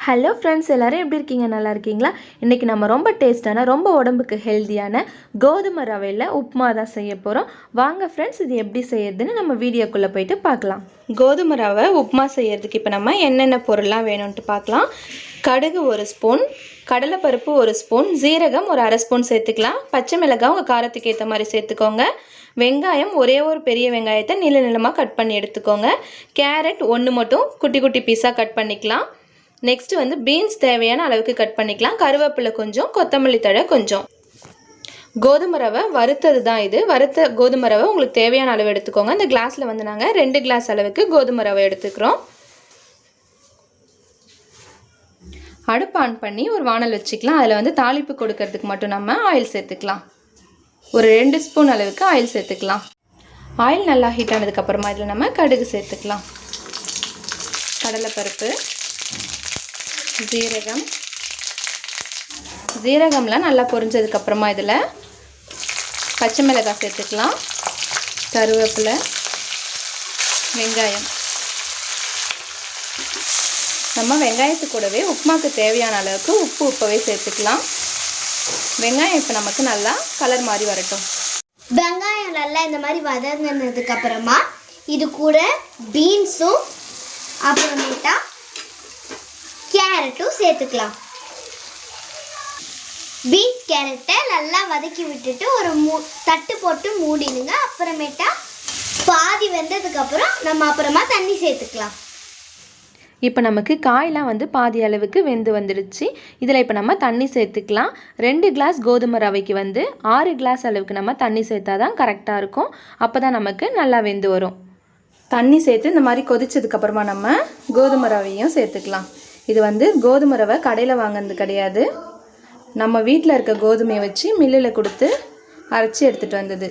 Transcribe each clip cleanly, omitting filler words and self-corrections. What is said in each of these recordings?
Hello friends, எல்லோரும் எப்படி இருக்கீங்க? நல்லா இருக்கீங்களா? இன்றைக்கி நம்ம ரொம்ப டேஸ்ட்டான, ரொம்ப உடம்புக்கு ஹெல்த்தியான கோதுமை ரவையில் உப்புமா தான் செய்ய போகிறோம். வாங்க ஃப்ரெண்ட்ஸ், இது எப்படி செய்யறதுன்னு நம்ம வீடியோக்குள்ளே போயிட்டு பார்க்கலாம். கோதுமை ரவை உப்புமா செய்யறதுக்கு இப்போ நம்ம என்னென்ன பொருள்லாம் வேணும்ன்ட்டு பார்க்கலாம். கடுகு 1 ஸ்பூன், கடலைப்பருப்பு 1 ஸ்பூன், ஜீரகம் ஒரு அரை ஸ்பூன் சேர்த்துக்கலாம். பச்சை மிளகாய் உங்கள் காரத்துக்கு ஏற்ற மாதிரி சேர்த்துக்கோங்க. வெங்காயம் ஒரே ஒரு பெரிய வெங்காயத்தை நீள நீளமாக கட் பண்ணி எடுத்துக்கோங்க. கேரட் 1 மட்டும் குட்டி குட்டி பீஸாக கட் பண்ணிக்கலாம். நெக்ஸ்ட்டு வந்து பீன்ஸ் தேவையான அளவுக்கு கட் பண்ணிக்கலாம். கருவேப்பிலை கொஞ்சம், கொத்தமல்லி தழை கொஞ்சம். கோதுமை ரவை வறுத்தது தான் இது. வறுத்த கோதுமை ரவை உங்களுக்கு தேவையான அளவு எடுத்துக்கோங்க. இந்த கிளாஸில் வந்து நாங்கள் 2 கிளாஸ் அளவுக்கு கோதுமை ரவை எடுத்துக்கிறோம். அடுப்பு ஆன் பண்ணி ஒரு வானல் வச்சுக்கலாம். அதில் வந்து தாளிப்பு கொடுக்கறதுக்கு மட்டும் நம்ம ஆயில் சேர்த்துக்கலாம். ஒரு 2 ஸ்பூன் அளவுக்கு ஆயில் சேர்த்துக்கலாம். ஆயில் நல்லா ஹீட் ஆனதுக்கப்புறமா இதில் நம்ம கடுகு சேர்த்துக்கலாம். கடலைப்பருப்பு, ஜீரகம்லாம் நல்லா பொரிஞ்சதுக்கப்புறமா இதில் பச்சை மிளகாய் சேர்த்துக்கலாம். கருவேப்பிலை, வெங்காயம். நம்ம வெங்காயத்து கூடவே உப்புமாவுக்கு தேவையான அளவுக்கு உப்பு இப்போவே சேர்த்துக்கலாம். வெங்காயம் இப்போ நமக்கு நல்லா கலர் மாதிரி வரட்டும். வெங்காயம் நல்லா இந்த மாதிரி வதங்கினதுக்கப்புறமா இது கூட பீன்ஸும் அப்புறமேட்டா கேரட்டும் சேர்த்துக்கலாம். பீன்ஸ் கேரட்டை நல்லா வதக்கி விட்டுட்டு ஒரு தட்டு போட்டு மூடிடுங்க. அப்புறமேட்டா பாதி வெந்ததுக்கப்புறம் நம்ம அப்புறமா தண்ணி சேர்த்துக்கலாம். இப்போ நமக்கு காயெலாம் வந்து பாதி அளவுக்கு வெந்து வந்துடுச்சு. இதில் இப்போ நம்ம தண்ணி சேர்த்துக்கலாம். 2 கிளாஸ் கோதுமை ரவைக்கு வந்து 6 கிளாஸ் அளவுக்கு நம்ம தண்ணி சேர்த்தா தான் கரெக்டாக இருக்கும். அப்போ தான் நமக்கு நல்லா வெந்து வரும். தண்ணி சேர்த்து இந்த மாதிரி கொதிச்சதுக்கப்புறமா நம்ம கோதுமை ரவையும் சேர்த்துக்கலாம். இது வந்து கோதுமை ரவை கடையில் வாங்கினது கிடையாது. நம்ம வீட்டில் இருக்க கோதுமையை வச்சு மில்லில் கொடுத்து அரைச்சி எடுத்துகிட்டு வந்தது.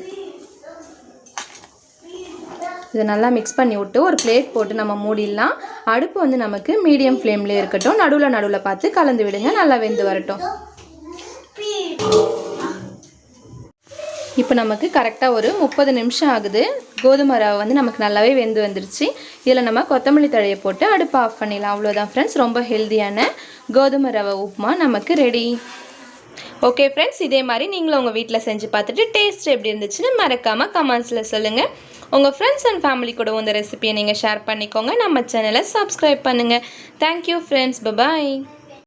இதை நல்லா மிக்ஸ் பண்ணி விட்டு ஒரு பிளேட் போட்டு நம்ம மூடிடலாம். அடுப்பு வந்து நமக்கு மீடியம் ஃப்ளேம்லேயே இருக்கட்டும். நடுவில் பார்த்து கலந்து விடுங்க. நல்லா வெந்து வரட்டும். இப்போ நமக்கு கரெக்டாக ஒரு 30 நிமிஷம் ஆகுது. கோதுமை ரவை வந்து நமக்கு நல்லாவே வெந்து வந்துருச்சு. இதில் நம்ம கொத்தமல்லி தழையை போட்டு அடுப்பு ஆஃப் பண்ணிடலாம். அவ்வளோதான் ஃப்ரெண்ட்ஸ், ரொம்ப ஹெல்த்தியான கோதுமை ரவை உப்புமா நமக்கு ரெடி. ஓகே ஃப்ரெண்ட்ஸ், இதே மாதிரி நீங்களும் உங்கள் வீட்டில் செஞ்சு பார்த்துட்டு டேஸ்ட் எப்படி இருந்துச்சுன்னு மறக்காமல் கமெண்ட்ஸில் சொல்லுங்கள். உங்கள் ஃப்ரெண்ட்ஸ் அண்ட் ஃபேமிலி கூட இந்த ரெசிபியை நீங்கள் ஷேர் பண்ணிக்கோங்க. நம்ம சேனலை சப்ஸ்கிரைப் பண்ணுங்கள். Thank you friends, bye bye.